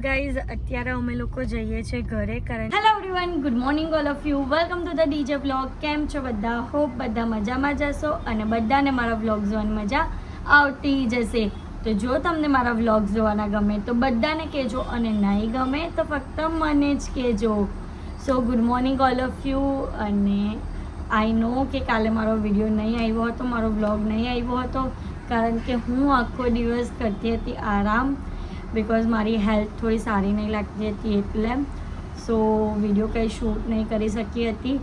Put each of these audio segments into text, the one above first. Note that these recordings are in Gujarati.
ગાઈઝ અત્યારે અમે લોકો જઈએ છીએ ઘરે કારણ hello everyone good morning all of you welcome to the DJ vlog. કેમ છો બધા? હોપ બધા મજામાં જશો અને બધાને મારા વ્લોગ જોવાની મજા આવતી જશે. તો જો તમને મારા વ્લોગ જોવાના ગમે તો બધાને કહેજો અને નહીં ગમે તો ફક્ત મને જ કહેજો. સો good morning all of you. અને આઈ નો કે કાલે મારો વિડીયો નહીં આવ્યો હતો, મારો વ્લોગ નહીં આવ્યો હતો કારણ કે હું આખો દિવસ કરતી હતી આરામ, બિકોઝ મારી હેલ્થ થોડી સારી નહીં લાગતી હતી એટલે સો વિડીયો કંઈ શૂટ નહીં કરી શકી હતી.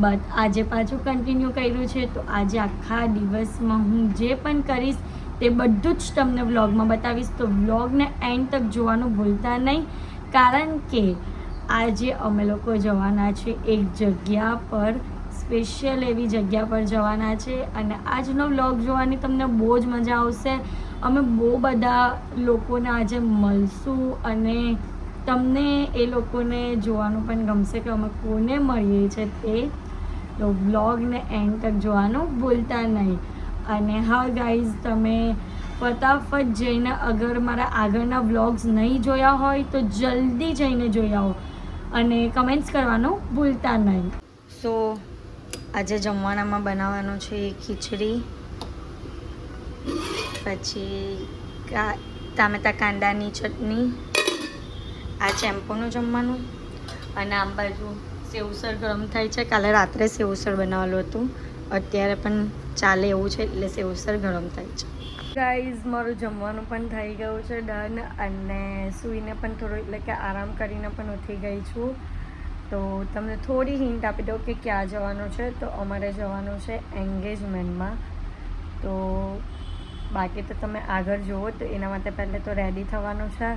બટ આજે પાછું કન્ટિન્યુ કર્યું છે. તો આજે આખા દિવસમાં હું જે પણ કરીશ તે બધું જ તમને વ્લોગમાં બતાવીશ. તો વ્લોગને એન્ડ તક જોવાનું ભૂલતા નહીં કારણ કે આજે અમે લોકો જવાના છે એક જગ્યા પર, સ્પેશિયલ એવી જગ્યા પર જવાના છે અને આજનો વ્લોગ જોવાની તમને બહુ જ મજા આવશે. અમે બહુ બધા લોકોને આજે મળશું અને તમને એ લોકોને જોવાનું પણ ગમશે કે અમે કોને મળીએ છીએ તે. તો વ્લોગને એન્ડ તક જોવાનું ભૂલતા નહીં. અને હા ગાઈઝ, તમે ફટાફટ જઈને અગર મારા આગળના વ્લોગ્સ નહીં જોયા હોય તો જલ્દી જઈને જોઈ આવો અને કમેન્ટ્સ કરવાનું ભૂલતા નહીં. સો આજે જમવાનામાં બનાવવાનું છે ખીચડી, પછી ટામેટા કાંદાની ચટણી, આ ચેમ્પોનું જમવાનું અને આમ બાજુ સેવસર ગરમ થાય છે. કાલે રાત્રે સેવસર બનાવેલું હતું, અત્યારે પણ ચાલે એવું છે એટલે સેવસર ગરમ થાય છે. ગાઈઝ મારું જમવાનું પણ થઈ ગયું છે ડન અને સૂઈને પણ થોડું એટલે કે આરામ કરીને પણ ઉઠી ગઈ છું. તો તમને થોડી હિન્ટ આપી દઉં કે ક્યાં જવાનું છે. તો અમારે જવાનું છે એન્ગેજમેન્ટમાં. તો બાકી તો તમે આગળ જુઓ. તો એના માટે પહેલાં તો રેડી થવાનું છે.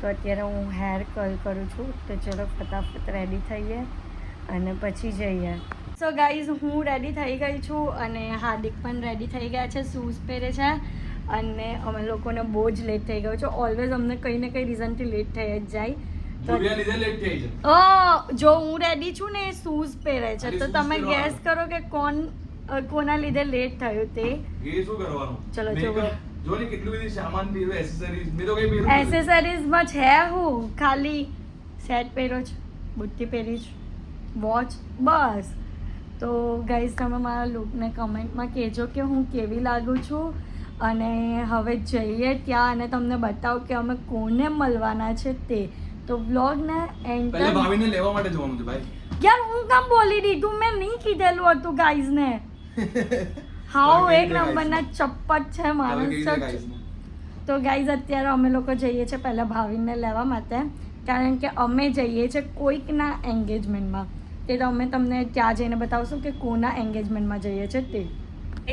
તો અત્યારે હું હેર કર્લ કરું છું. તો ચલો ફટાફટ રેડી થઈએ અને પછી જઈએ. સો ગાઈઝ હું રેડી થઈ ગઈ છું અને હાર્દિક પણ રેડી થઈ ગયા છે, શૂઝ પહેરે છે અને અમે લોકોને બહુ જ લેટ થઈ ગયો છે. ઓલવેઝ અમને કંઈ ને કંઈ રીઝનથી લેટ થઈ જ જાય. જો હું રેડી છું ને એ શૂઝ પહેરે છે તો તમે ગેસ કરો કે કોના લીધે લેટ થયું તે. ચલો જો એસેસરીઝમાં છે હું ખાલી સેટ પહેર્યો છે, બુટ્ટી પહેરી છે, વોચ, બસ. તો ગાઈઝ તમે મારા લુકને કમેન્ટમાં કહેજો કે હું કેવી લાગું છું અને હવે જઈએ ત્યાં અને તમને બતાવું કે અમે કોને મળવાના છે તે. તો વ્લોગને એન્ડ પહેલા ભાવિને લેવા માટે જવાનું છે ભાઈ. યાર હું કામ બોલી દીધું, મેં નહીં કીધેલું હતું ગાઈઝને. હાઉ એક નંબરના ચપ્પટ છે માણસ. તો ગાઈઝ અત્યારે અમે લોકો જઈએ છીએ પહેલાં ભાવિનને લેવા માટે કારણ કે અમે જઈએ છીએ કોઈકના એન્ગેજમેન્ટમાં. તે તો અમે તમને ત્યાં જઈને બતાવશું કે કોના એન્ગેજમેન્ટમાં જઈએ છીએ તે.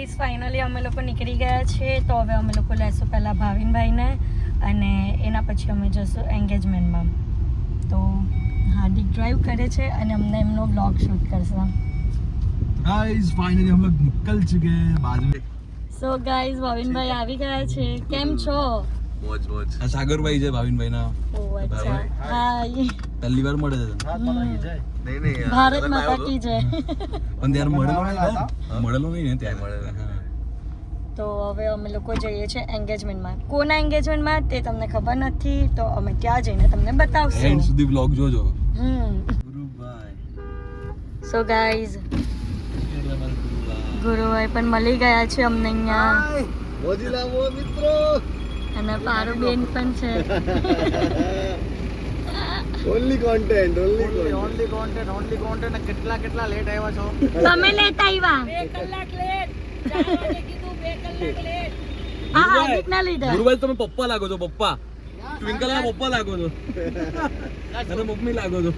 ઇસ ફાઇનલી અમે લોકો નીકળી ગયા છે. તો હવે અમે લોકો લેશું પહેલાં ભાવિનભાઈને અને એના પછી અમે જશું એન્ગેજમેન્ટમાં. તો હાર્દિક ડ્રાઈવ કરે છે અને અમને એમનો વ્લોગ શૂટ કરશે. गाइस फाइनली हम लोग निकल चुके हैं बाजू में. સો ગાઈઝ ભાવિનભાઈ આવી ગયા છે. કેમ છો? મોજ મોજ. આ સાગરભાઈ છે ભાવિનભાઈ ના. ઓ અચ્છા. હાય. પહેલી વાર મળે છે. નહીં ભારત માતા કી જય. પણ ત્યારે મળેલો નહીં ને ત્યારે મળેલા. તો હવે અમે લોકો જઈએ છીએ એન્ગેજમેન્ટમાં. કોના એન્ગેજમેન્ટમાં તે તમને ખબર નથી તો અમે ત્યાં જઈને તમને બતાવશું. એન્ડ સુધી વ્લોગ જોજો. ગુરુભાઈ. સો ગાઈઝ ગુરુભાઈ પણ મળી ગયા છે અમને અહીંયા. મોજીલા મો મિત્રો અને પારુબેન પણ છે. ઓન્લી કોન્ટેન્ટ કેટલા લેટ આવ્યા છો? તમે લેટ આવ્યા 2 કલાક લેટ. આ હાર્દિક ના લીધે. ગુરુભાઈ તમે પપ્પા લાગો છો, પપ્પા. ટ્વિંકલ ના પપ્પા લાગો છો અને મમ્મી લાગો છો.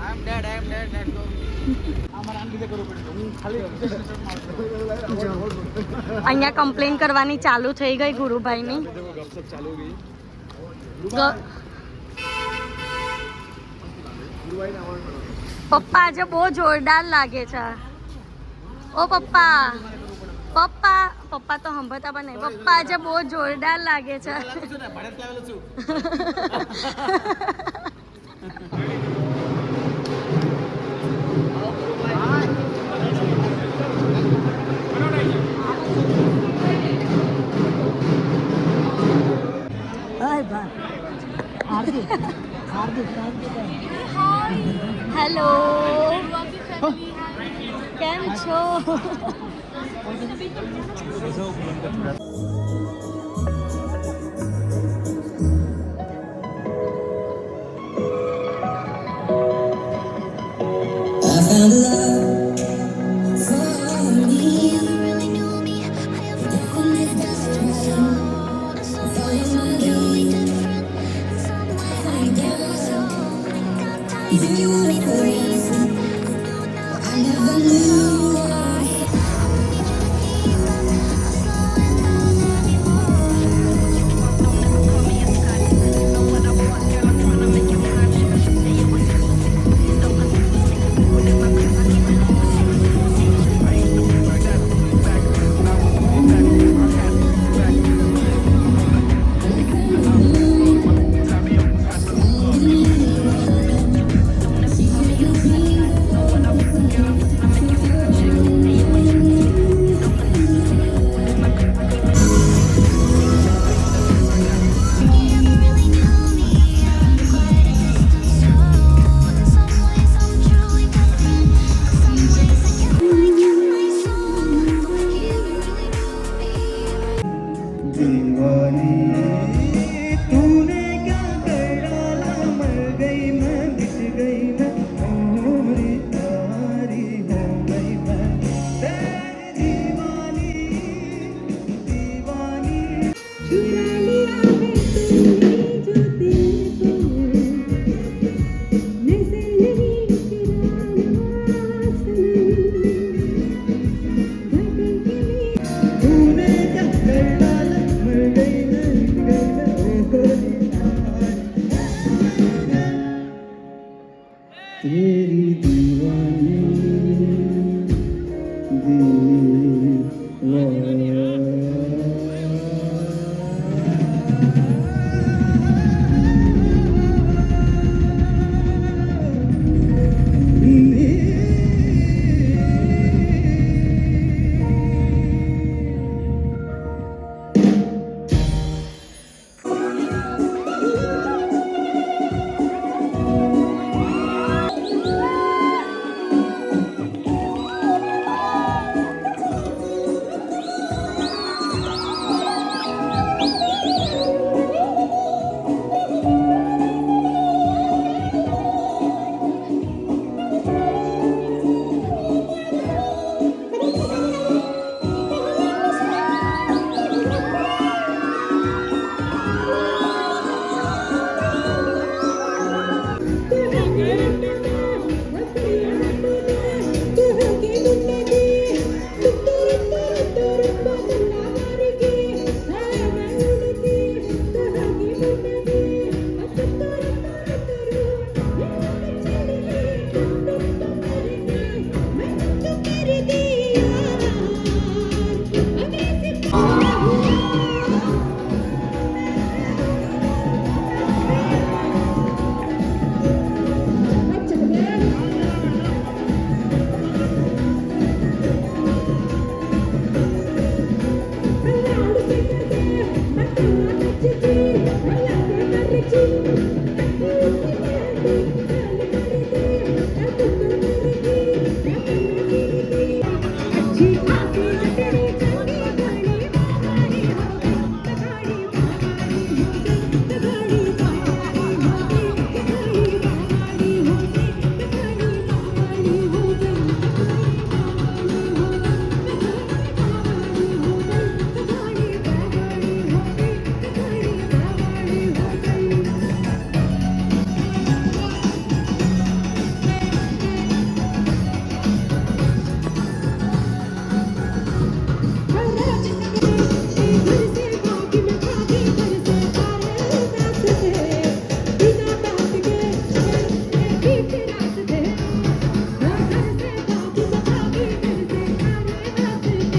આઈ એમ ડેડ લેટ્સ ગો. અમારા આન લીધે કરવું પડે. હું ખાલી અહીંયા કમ્પ્લેન કરવાની ચાલુ થઈ ગઈ ગુરુભાઈની. પપ્પા આજે બહુ જોરદાર લાગે છે. ઓ પપ્પા પપ્પા તો સંભળતા પણ નહીં. પપ્પા આજે બહુ જોરદાર લાગે છે. હેલો કેમ છો?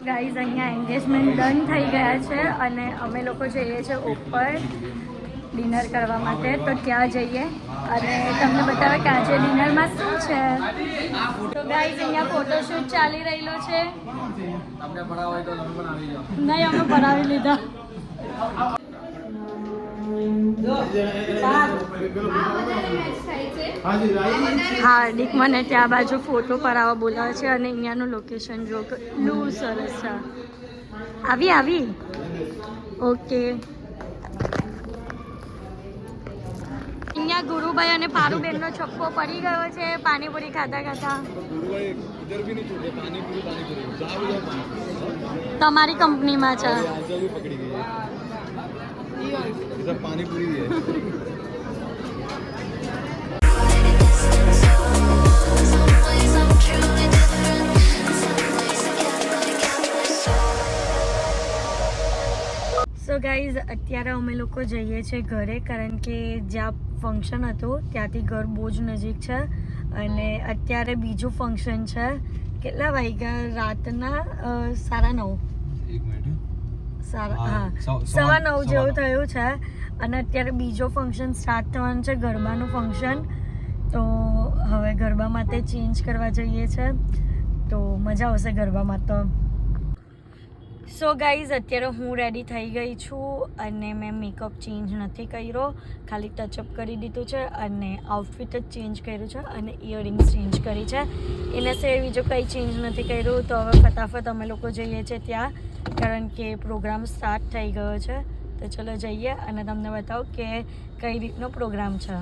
ગાઈઝ અહીંયા એન્ગેજમેન્ટ ડન થઈ ગયા છે અને અમે લોકો જઈએ છીએ ઉપર ડિનર કરવા માટે. તો ત્યાં જઈએ અને તમને બતાવે કે આજે ડિનરમાં શું છે. તો ગાઈઝ અહીંયા ફોટોશૂટ ચાલી રહેલો છે. તમને પડાવ હોય તો તમે પણ આવી જાઓ. નહીં, અમે પડાવી લીધા. હાર્દિક મને ત્યાં બાજુ ફોટો પડાવવા બોલાવે છે અને અહીંયાનું લોકેશન જો કેટલું સરસ છે. આવી ઓકે. અહીંયા ગુરુભાઈ અને પારુબેનનો છપ્પો પડી ગયો છે પાણીપુરી ખાતા. તમારી કંપનીમાં છે. પાણીપુરી સો ગાઈઝ અત્યારે અમે લોકો જઈએ છીએ ઘરે કારણ કે જ્યાં ફંક્શન હતું ત્યાંથી ઘર બહુ જ નજીક છે અને અત્યારે બીજું ફંક્શન છે. કેટલા વાગ્યા? રાતના 9:30. સવા 9 જેવું થયું છે અને અત્યારે બીજો ફંક્શન સ્ટાર્ટ થવાનું છે, ગરબાનું ફંક્શન. તો હવે ગરબા માટે ચેન્જ કરવા જઈએ છે તો મજા આવશે ગરબામાં તો. સો ગાઈઝ અત્યારે હું રેડી થઈ ગઈ છું અને મેં મેકઅપ ચેન્જ નથી કર્યો, ખાલી ટચઅપ કરી દીધું છે અને આઉટફિટ જ ચેન્જ કર્યું છે અને ઇયરિંગ્સ ચેન્જ કરી છે. એના સિવાય બીજું કંઈ ચેન્જ નથી કર્યું. તો હવે ફટાફટ અમે લોકો જઈએ છીએ ત્યાં કારણ કે પ્રોગ્રામ સ્ટાર્ટ થઈ ગયો છે. તો ચલો જઈએ અને તમને બતાવું કે કઈ રીતનો પ્રોગ્રામ છે.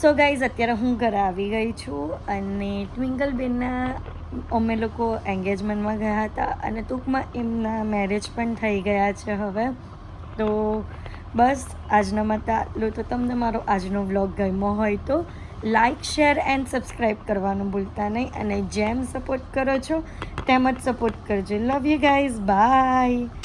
સો ગાઈઝ અત્યારે હું ઘરે આવી ગઈ છું અને ટ્વિંકલબેનના અમે લોકો એન્ગેજમેન્ટમાં ગયા હતા અને ટૂંકમાં એમના મેરેજ પણ થઈ ગયા છે હવે. તો બસ આજના માટે આટલું. તો તમને મારો આજનો વ્લોગ ગમ્યો હોય તો લાઇક શેર એન્ડ સબસ્ક્રાઈબ કરવાનું ભૂલતા નહીં અને જેમ સપોર્ટ કરો છો તેમ જ સપોર્ટ કરજો. Love you guys, by.